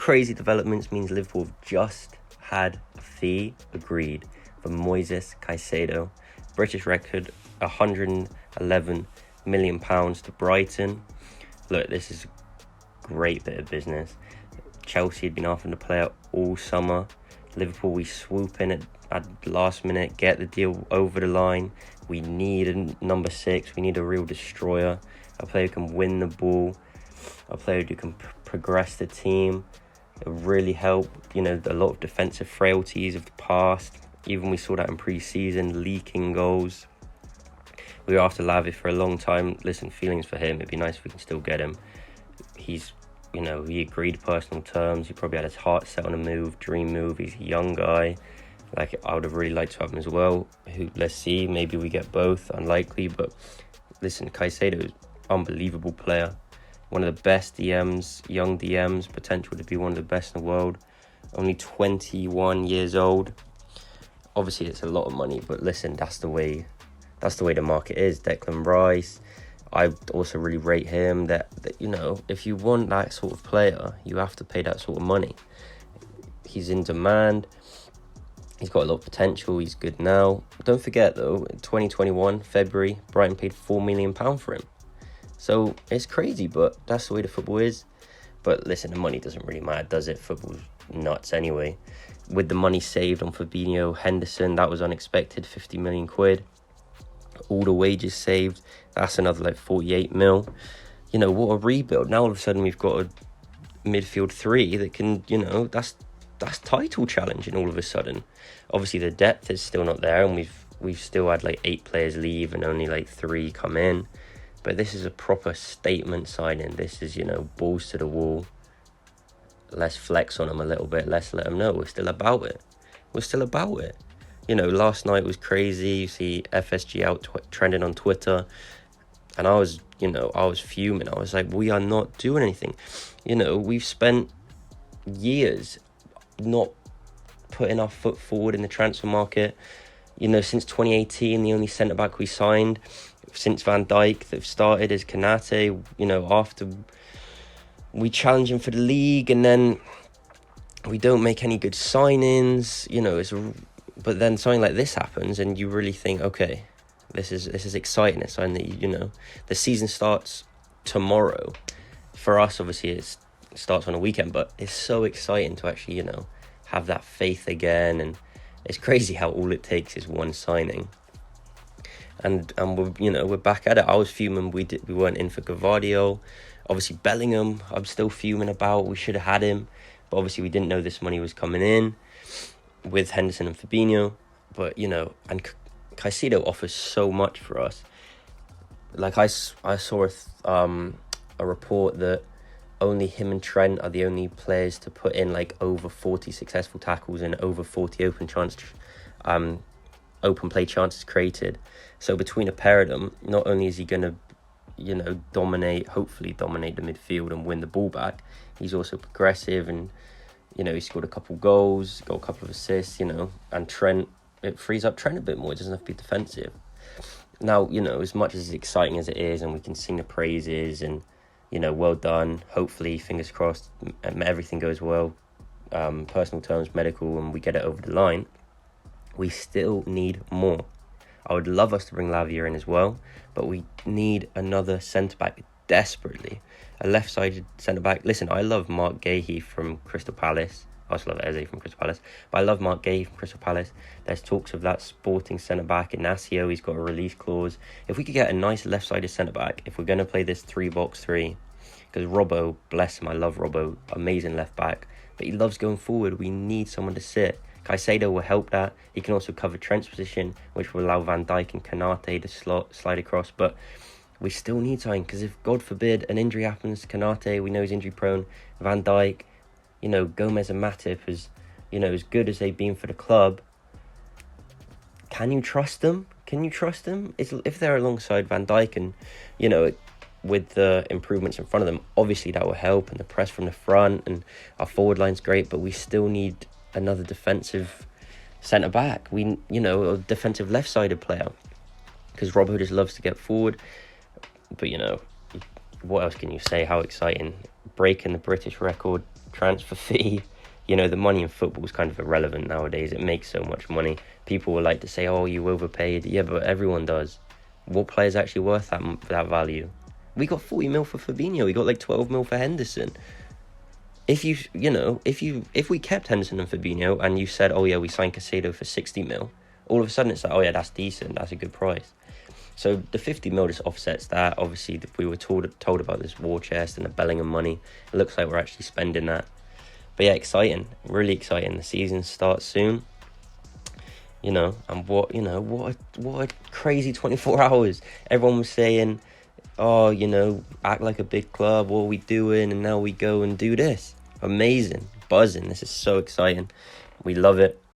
Crazy developments means Liverpool have just had a fee agreed for Moises Caicedo. British record, £111 million to Brighton. Look, this is a great bit of business. Chelsea had been offering the player all summer. Liverpool, we swoop in at the last minute, get the deal over the line. We need a number 6. We need a real destroyer. A player who can win the ball. A player who can progress the team. It really help, a lot of defensive frailties of the past. Even we saw that in pre-season, leaking goals. We were after Lavi for a long time. Listen, feelings for him. It'd be nice if we can still get him. He's, he agreed personal terms. He probably had his heart set on a move, dream move. He's a young guy. I would have really liked to have him as well. Let's see, maybe we get both. Unlikely, but listen, Caicedo is an unbelievable player. One of the best DMs, young DMs, potential to be one of the best in the world. Only 21 years old. Obviously, it's a lot of money, but listen, that's the way the market is. Declan Rice, I also really rate him. That if you want that sort of player, you have to pay that sort of money. He's in demand. He's got a lot of potential. He's good now. Don't forget, though, in 2021, February, Brighton paid £4 million for him. So it's crazy, but that's the way the football is. But listen, the money doesn't really matter, does it? Football's nuts anyway. With the money saved on Fabinho, Henderson, that was unexpected, 50 million quid. All the wages saved, that's another 48 mil. What a rebuild. Now all of a sudden we've got a midfield 3 that can, that's title challenging all of a sudden. Obviously the depth is still not there, and we've still had 8 players leave and only 3 come in. But this is a proper statement signing. This is, balls to the wall. Let's flex on them a little bit. Let's let them know we're still about it. Last night was crazy. You see FSG out trending on Twitter. And I was fuming. I was like, we are not doing anything. We've spent years not putting our foot forward in the transfer market. Since 2018, the only centre-back we signed since Van Dijk that started is Konate. After we challenge him for the league, and then we don't make any good signings. But then something like this happens, and you really think, okay, this is exciting. It's something that the season starts tomorrow. For us, obviously, it starts on a weekend, but it's so exciting to actually have that faith again. And it's crazy how all it takes is one signing. And we're back at it. I was fuming we weren't in for Gvardiol. Obviously Bellingham, I'm still fuming about. We should have had him, but obviously we didn't know this money was coming in with Henderson and Fabinho. But and Caicedo offers so much for us. I saw a report that only him and Trent are the only players to put in over 40 successful tackles and over 40 open play chances created. So between a pair of them, not only is he going to, hopefully dominate the midfield and win the ball back, he's also progressive, and, he scored a couple goals, got a couple of assists, and Trent, it frees up Trent a bit more. It doesn't have to be defensive. Now, as much as exciting as it is, and we can sing the praises and, well done, hopefully, fingers crossed, everything goes well, personal terms, medical, and we get it over the line, we still need more. I would love us to bring Lavia in as well, but we need another centre-back desperately. A left-sided centre-back. Listen, I love Mark Gahey from Crystal Palace. I also love Eze from Crystal Palace, but I love Mark Gahey from Crystal Palace. There's talks of that Sporting centre-back. Inacio, he's got a release clause. If we could get a nice left-sided centre-back, if we're going to play this 3-box-3, because Robbo, bless him, I love Robbo, amazing left-back, but he loves going forward. We need someone to sit. Caicedo will help that. He can also cover Trent's position, which will allow Van Dijk and Konate to slide across. But we still need something, because if, God forbid, an injury happens to Konate, we know he's injury prone. Van Dijk, Gomez and Matip, as good as they've been for the club, can you trust them? If they're alongside Van Dijk and, with the improvements in front of them, obviously that will help, and the press from the front, and our forward line's great, but we still need another defensive centre-back. A defensive left-sided player, because Robbo just loves to get forward. But, what else can you say? How exciting. Breaking the British record, transfer fee. You know, the money in football is kind of irrelevant nowadays. It makes so much money. People will like to say, oh, you overpaid. Yeah, but everyone does. What player's actually worth that value? We got 40 mil for Fabinho. We got like 12 mil for Henderson. If we kept Henderson and Fabinho and you said, oh yeah, we signed Caicedo for 60 mil, all of a sudden it's like, oh yeah, that's decent. That's a good price. So the 50 mil just offsets that. Obviously, if we were told about this war chest and the Bellingham money, it looks like we're actually spending that. But yeah, exciting, really exciting. The season starts soon, and what a crazy 24 hours. Everyone was saying, oh, act like a big club, what are we doing? And now we go and do this. Amazing, buzzing. This is so exciting. We love it.